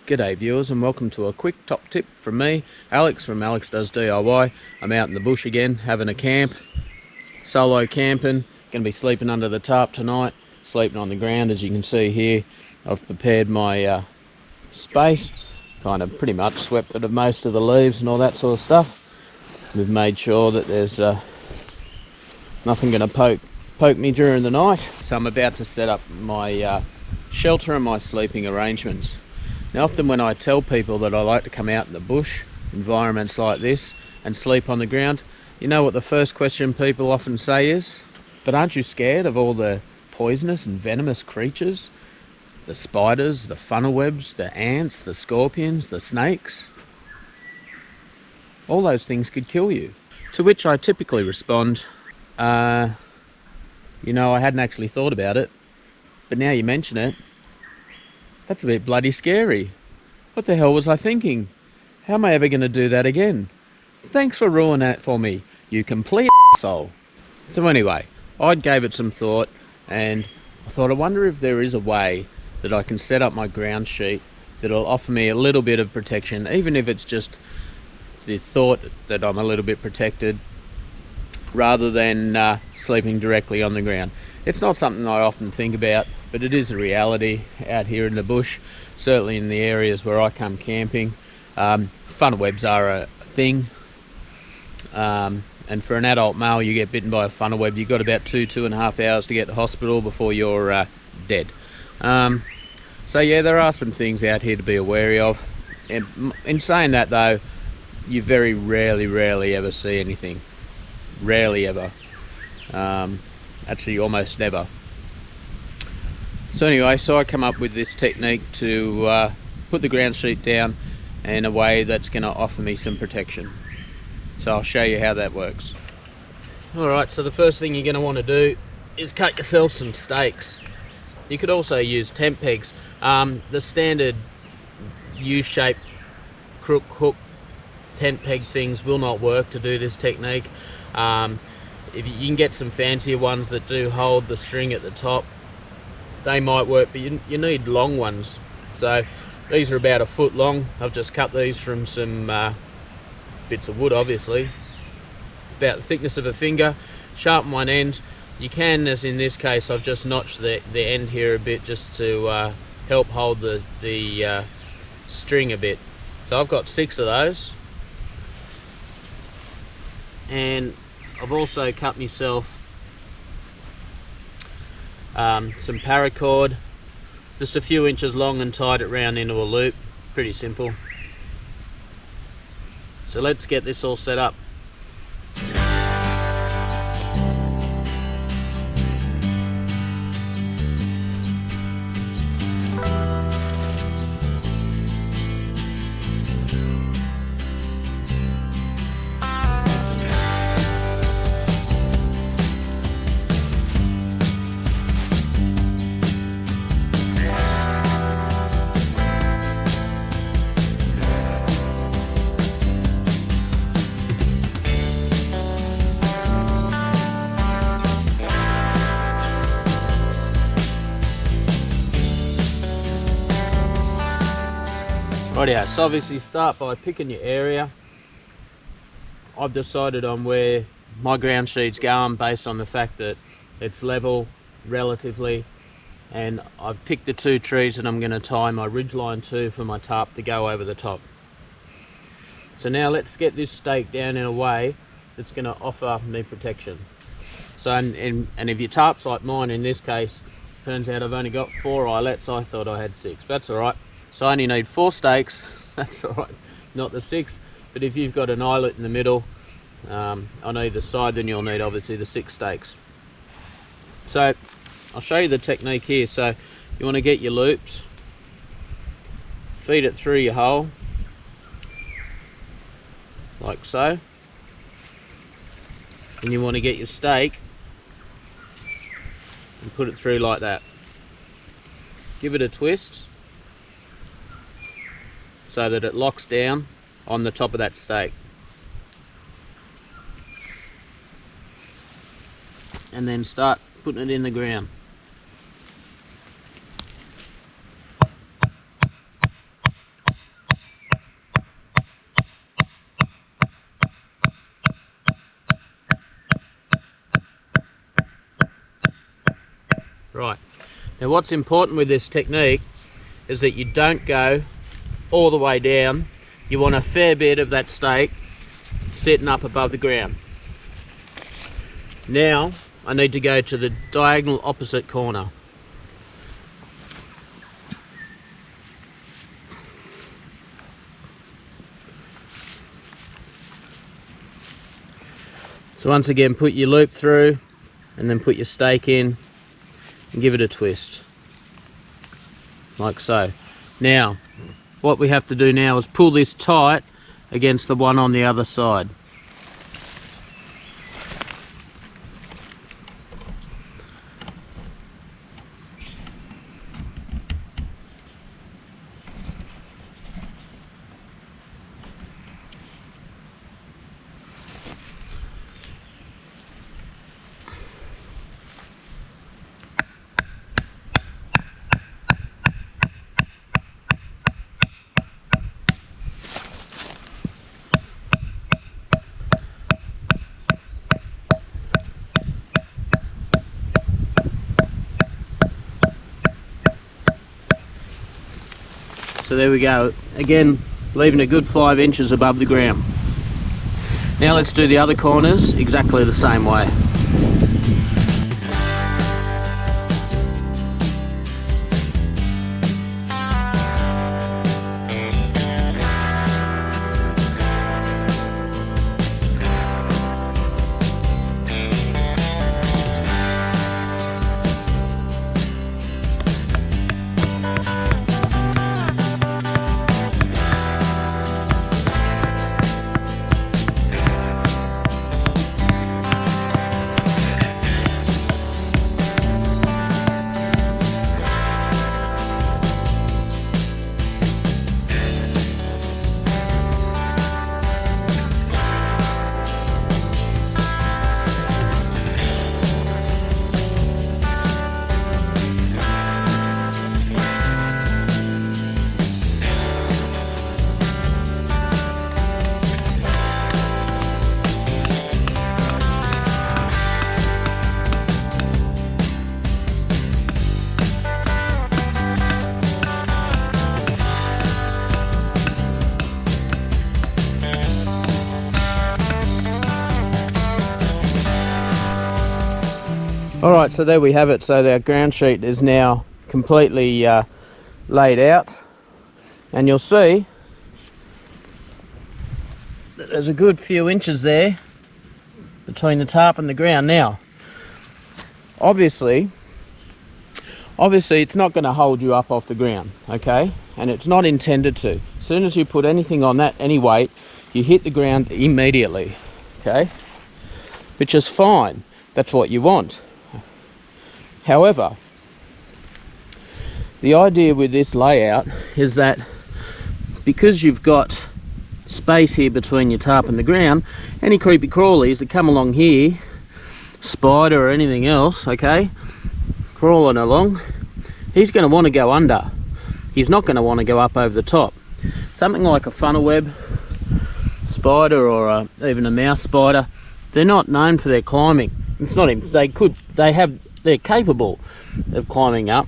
G'day viewers, and welcome to a quick top tip from me, Alex from Alex Does DIY. I'm out in the bush again, having a camp, solo camping. Going to be sleeping under the tarp tonight, sleeping on the ground. As you can see here, I've prepared my space, kind of pretty much swept it of most of the leaves and all that sort of stuff. We've made sure that there's nothing going to poke me during the night. So I'm about to set up my shelter and my sleeping arrangements. Now, often when I tell people that I like to come out in the bush, environments like this, and sleep on the ground, you know what the first question people often say is? But aren't you scared of all the poisonous and venomous creatures? The spiders, the funnel webs, the ants, the scorpions, the snakes? All those things could kill you. To which I typically respond, you know, I hadn't actually thought about it, but now you mention it, that's a bit bloody scary. What the hell was I thinking? How am I ever going to do that again? Thanks for ruining that for me, you complete asshole. So anyway, I gave it some thought, and I thought, I wonder if there is a way that I can set up my ground sheet that'll offer me a little bit of protection, even if it's just the thought that I'm a little bit protected, rather than sleeping directly on the ground. It's not something I often think about, but it is a reality out here in the bush, certainly in the areas where I come camping. Funnel webs are a thing, and for an adult male, you get bitten by a funnel web, you've got about 2.5 hours to get to hospital before you're dead. So yeah, there are some things out here to be wary of. And in saying that though, you very rarely ever see anything. Rarely ever. Actually almost never. So anyway, so I come up with this technique to put the ground sheet down in a way that's going to offer me some protection. So I'll show you how that works. Alright, so the first thing you're going to want to do is cut yourself some stakes. You could also use tent pegs. The standard U-shaped crook hook tent peg things will not work to do this technique. If you can get some fancier ones that do hold the string at the top, they might work, but you need long ones. So these are about 1 foot long. I've just cut these from some bits of wood, obviously, about the thickness of a finger. Sharpen one end. You can, as in this case, I've just notched the end here a bit just to help hold the string a bit. So I've got 6 of those, and I've also cut myself some paracord, just a few inches long, and tied it round into a loop. Pretty simple. So let's get this all set up. Rightio, so obviously start by picking your area. I've decided on where my ground sheet's going based on the fact that it's level relatively, and I've picked the 2 trees that I'm going to tie my ridgeline to for my tarp to go over the top. So now let's get this stake down in a way that's going to offer me protection. So and if your tarp's like mine, in this case, turns out I've only got 4 eyelets. I thought I had 6, but that's alright. So I only need 4 stakes, that's alright, not the 6, but if you've got an eyelet in the middle on either side, then you'll need obviously the 6 stakes. So I'll show you the technique here. So you want to get your loops, feed it through your hole, like so, and you want to get your stake and put it through like that. Give it a twist so that it locks down on the top of that stake. And then start putting it in the ground. Now what's important with this technique is that you don't go all the way down. You want a fair bit of that stake sitting up above the ground. Now I need to go to the diagonal opposite corner. So once again, put your loop through and then put your stake in and give it a twist, like so. Now, what we have to do now is pull this tight against the one on the other side. So there we go, again leaving a good 5 inches above the ground. Now let's do the other corners exactly the same way. Alright, so there we have it. So our ground sheet is now completely laid out, and you'll see that there's a good few inches there between the tarp and the ground. Now obviously it's not going to hold you up off the ground, okay, and it's not intended to. As soon as you put anything on that, any weight, you hit the ground immediately, okay, which is fine. That's what you want. However, the idea with this layout is that because you've got space here between your tarp and the ground, any creepy crawlies that come along here, spider or anything else, okay, crawling along, he's going to want to go under. He's not going to want to go up over the top. Something like a funnel web spider or even a mouse spider, they're not known for their climbing. It's not, they're capable of climbing up,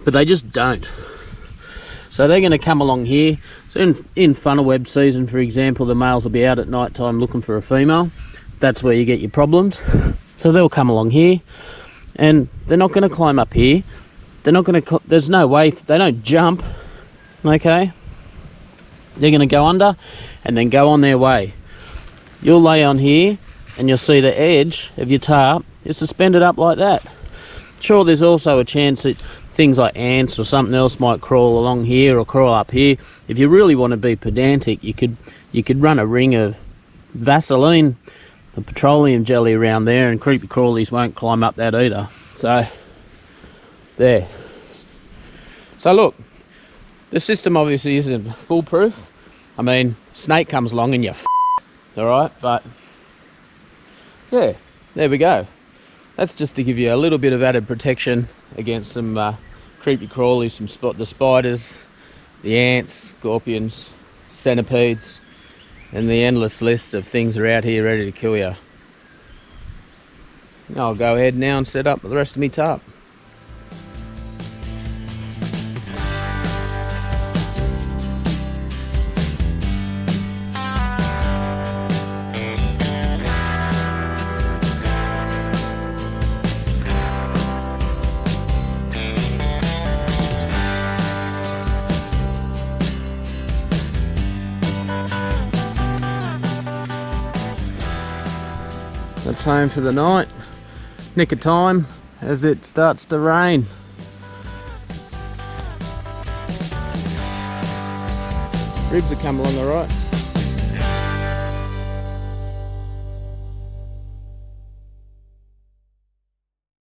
but they just don't. So they're going to come along here. So in funnel web season, for example, the males will be out at night time looking for a female. That's where you get your problems. So they'll come along here, and they're not going to climb up here. They're not going to, there's no way, they don't jump, okay? They're going to go under and then go on their way. You'll lay on here and you'll see the edge of your tarp is suspended up like that. Sure, there's also a chance that things like ants or something else might crawl along here or crawl up here. If you really want to be pedantic, you could run a ring of Vaseline, a petroleum jelly around there, and creepy crawlies won't climb up that either. So there. So look, the system obviously isn't foolproof. I mean, snake comes along and you're all right, but yeah, there we go. That's just to give you a little bit of added protection against some creepy crawlies, the spiders, the ants, scorpions, centipedes, and the endless list of things are out here ready to kill you. I'll go ahead now and set up the rest of my tarp. home for the night. Nick of time as it starts to rain. Ribs have come along alright.